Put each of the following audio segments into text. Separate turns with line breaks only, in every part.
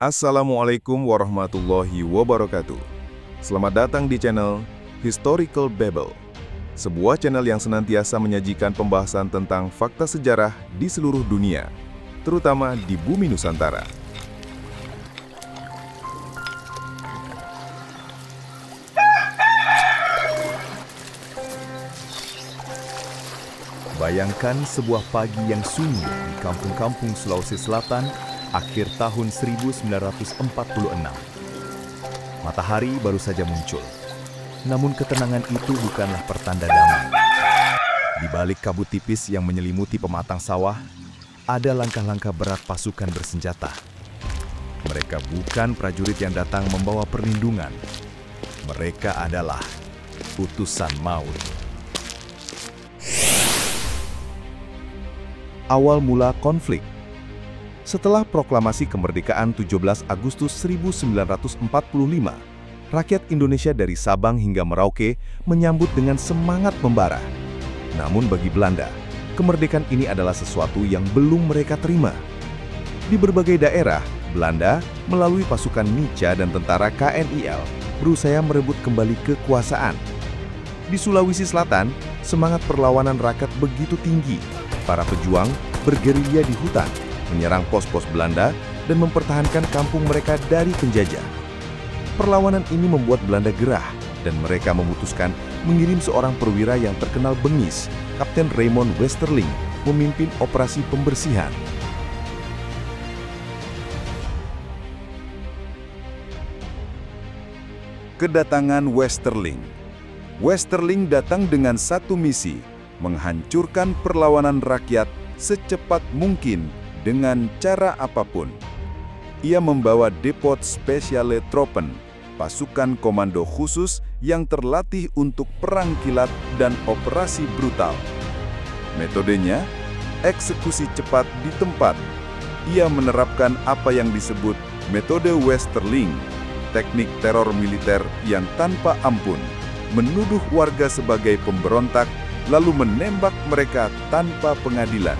Assalamualaikum warahmatullahi wabarakatuh. Selamat datang di channel Historical Babble, sebuah channel yang senantiasa menyajikan pembahasan tentang fakta sejarah di seluruh dunia, terutama di bumi Nusantara. Bayangkan sebuah pagi yang sunyi di kampung-kampung Sulawesi Selatan akhir tahun 1946. Matahari baru saja muncul. Namun ketenangan itu bukanlah pertanda damai. Di balik kabut tipis yang menyelimuti pematang sawah, ada langkah-langkah berat pasukan bersenjata. Mereka bukan prajurit yang datang membawa perlindungan. Mereka adalah utusan maut. Awal mula konflik. Setelah proklamasi kemerdekaan 17 Agustus 1945, rakyat Indonesia dari Sabang hingga Merauke menyambut dengan semangat membara. Namun bagi Belanda, kemerdekaan ini adalah sesuatu yang belum mereka terima. Di berbagai daerah, Belanda melalui pasukan Nica dan tentara KNIL berusaha merebut kembali kekuasaan. Di Sulawesi Selatan, semangat perlawanan rakyat begitu tinggi. Para pejuang bergerilya di hutan, menyerang pos-pos Belanda dan mempertahankan kampung mereka dari penjajah. Perlawanan ini membuat Belanda gerah dan mereka memutuskan mengirim seorang perwira yang terkenal bengis, Kapten Raymond Westerling, memimpin operasi pembersihan. Kedatangan Westerling. Westerling datang dengan satu misi, menghancurkan perlawanan rakyat secepat mungkin dengan cara apapun. Ia membawa Depot Speciale Troepen, pasukan komando khusus yang terlatih untuk perang kilat dan operasi brutal. Metodenya, eksekusi cepat di tempat. Ia menerapkan apa yang disebut metode Westerling, teknik teror militer yang tanpa ampun, menuduh warga sebagai pemberontak, lalu menembak mereka tanpa pengadilan.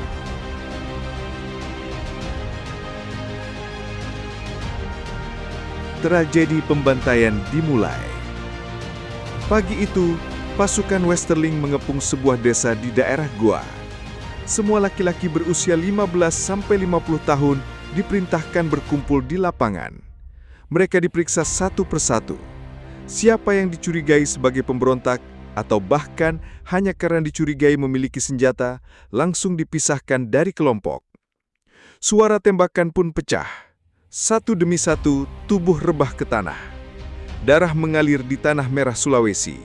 Tragedi pembantaian dimulai. Pagi itu, pasukan Westerling mengepung sebuah desa di daerah Goa. Semua laki-laki berusia 15-50 tahun diperintahkan berkumpul di lapangan. Mereka diperiksa satu persatu. Siapa yang dicurigai sebagai pemberontak atau bahkan hanya karena dicurigai memiliki senjata, langsung dipisahkan dari kelompok. Suara tembakan pun pecah. Satu demi satu, tubuh rebah ke tanah. Darah mengalir di tanah merah Sulawesi.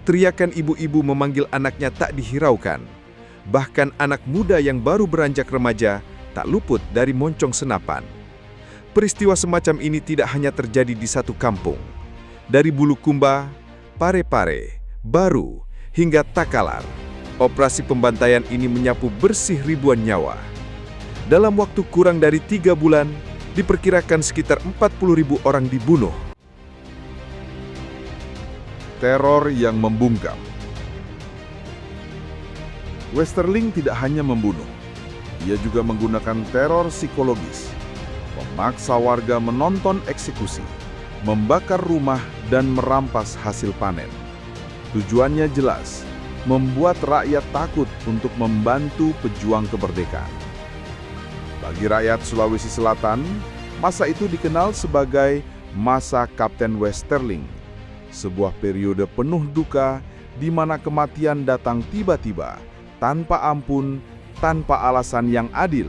Teriakan ibu-ibu memanggil anaknya tak dihiraukan. Bahkan anak muda yang baru beranjak remaja tak luput dari moncong senapan. Peristiwa semacam ini tidak hanya terjadi di satu kampung. Dari Bulukumba, Parepare, Baru, hingga Takalar, operasi pembantaian ini menyapu bersih ribuan nyawa. Dalam waktu kurang dari 3 bulan, diperkirakan sekitar 40.000 orang dibunuh. Teror yang membungkam. Westerling tidak hanya membunuh, ia juga menggunakan teror psikologis, memaksa warga menonton eksekusi, membakar rumah dan merampas hasil panen. Tujuannya jelas, membuat rakyat takut untuk membantu pejuang kemerdekaan. Bagi rakyat Sulawesi Selatan, masa itu dikenal sebagai masa Kapten Westerling, sebuah periode penuh duka di mana kematian datang tiba-tiba, tanpa ampun, tanpa alasan yang adil.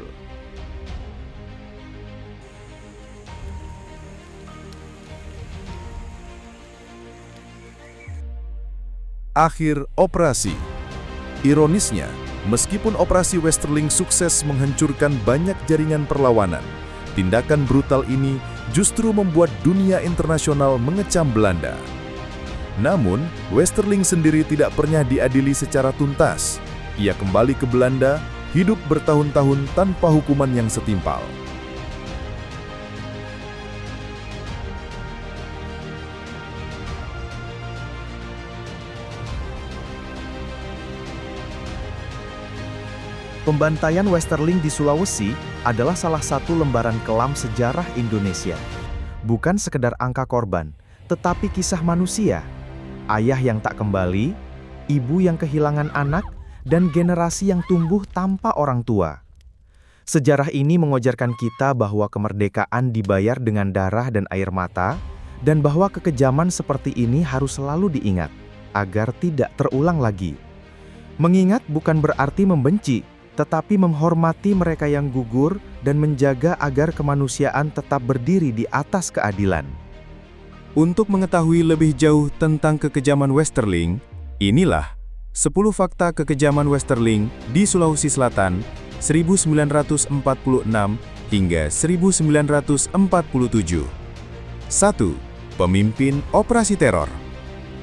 Akhir operasi. Ironisnya, meskipun operasi Westerling sukses menghancurkan banyak jaringan perlawanan, tindakan brutal ini justru membuat dunia internasional mengecam Belanda. Namun, Westerling sendiri tidak pernah diadili secara tuntas. Ia kembali ke Belanda, hidup bertahun-tahun tanpa hukuman yang setimpal.
Pembantaian Westerling di Sulawesi adalah salah satu lembaran kelam sejarah Indonesia. Bukan sekedar angka korban, tetapi kisah manusia. Ayah yang tak kembali, ibu yang kehilangan anak, dan generasi yang tumbuh tanpa orang tua. Sejarah ini mengajarkan kita bahwa kemerdekaan dibayar dengan darah dan air mata, dan bahwa kekejaman seperti ini harus selalu diingat, agar tidak terulang lagi. Mengingat bukan berarti membenci, tetapi menghormati mereka yang gugur dan menjaga agar kemanusiaan tetap berdiri di atas keadilan.
Untuk mengetahui lebih jauh tentang kekejaman Westerling, inilah 10 fakta kekejaman Westerling di Sulawesi Selatan 1946 hingga 1947. 1. Pemimpin Operasi Teror.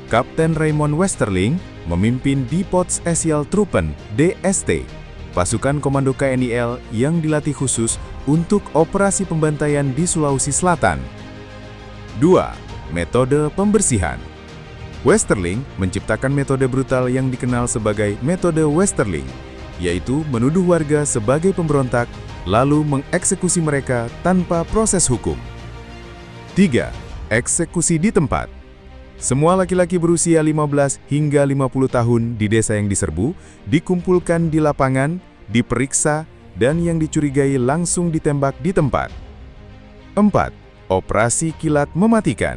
Kapten Raymond Westerling memimpin Die Potentialtruppen (DST), pasukan komando KNIL yang dilatih khusus untuk operasi pembantaian di Sulawesi Selatan. 2. Metode pembersihan. Westerling menciptakan metode brutal yang dikenal sebagai metode Westerling, yaitu menuduh warga sebagai pemberontak, lalu mengeksekusi mereka tanpa proses hukum. 3. Eksekusi di tempat. Semua laki-laki berusia 15 hingga 50 tahun di desa yang diserbu, dikumpulkan di lapangan, diperiksa, dan yang dicurigai langsung ditembak di tempat. 4. Operasi kilat mematikan.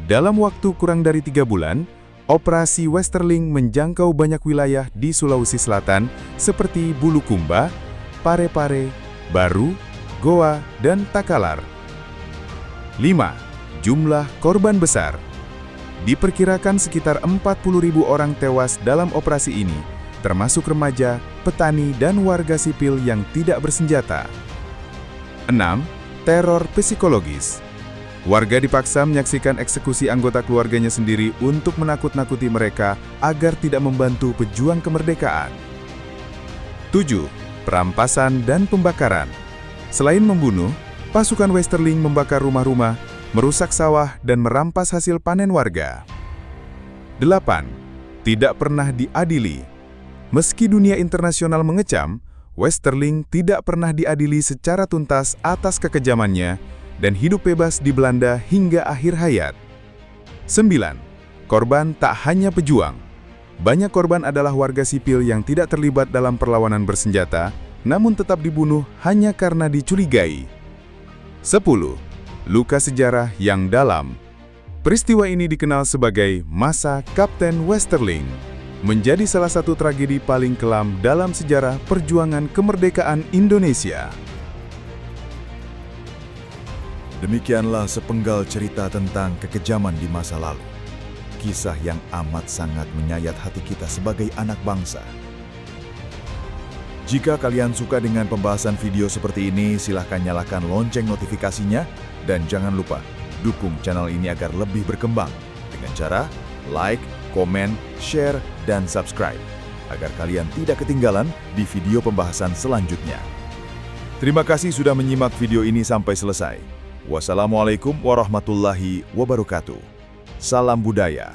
Dalam waktu kurang dari 3 bulan, Operasi Westerling menjangkau banyak wilayah di Sulawesi Selatan seperti Bulukumba, Parepare, Baru, Goa, dan Takalar. 5. Jumlah korban besar. Diperkirakan sekitar 40.000 orang tewas dalam operasi ini, termasuk remaja, petani, dan warga sipil yang tidak bersenjata. 6. Teror psikologis. Warga dipaksa menyaksikan eksekusi anggota keluarganya sendiri untuk menakut-nakuti mereka agar tidak membantu pejuang kemerdekaan. 7. Perampasan dan pembakaran. Selain membunuh, pasukan Westerling membakar rumah-rumah, merusak sawah, dan merampas hasil panen warga. 8. Tidak pernah diadili. Meski dunia internasional mengecam, Westerling tidak pernah diadili secara tuntas atas kekejamannya dan hidup bebas di Belanda hingga akhir hayat. 9. Korban tak hanya pejuang. Banyak korban adalah warga sipil yang tidak terlibat dalam perlawanan bersenjata, namun tetap dibunuh hanya karena dicurigai. 10. Luka sejarah yang dalam. Peristiwa ini dikenal sebagai Masa Kapten Westerling, menjadi salah satu tragedi paling kelam dalam sejarah perjuangan kemerdekaan Indonesia.
Demikianlah sepenggal cerita tentang kekejaman di masa lalu. Kisah yang amat sangat menyayat hati kita sebagai anak bangsa. Jika kalian suka dengan pembahasan video seperti ini, silahkan nyalakan lonceng notifikasinya dan jangan lupa dukung channel ini agar lebih berkembang dengan cara like, komen, share, dan subscribe agar kalian tidak ketinggalan di video pembahasan selanjutnya. Terima kasih sudah menyimak video ini sampai selesai. Wassalamualaikum warahmatullahi wabarakatuh. Salam budaya.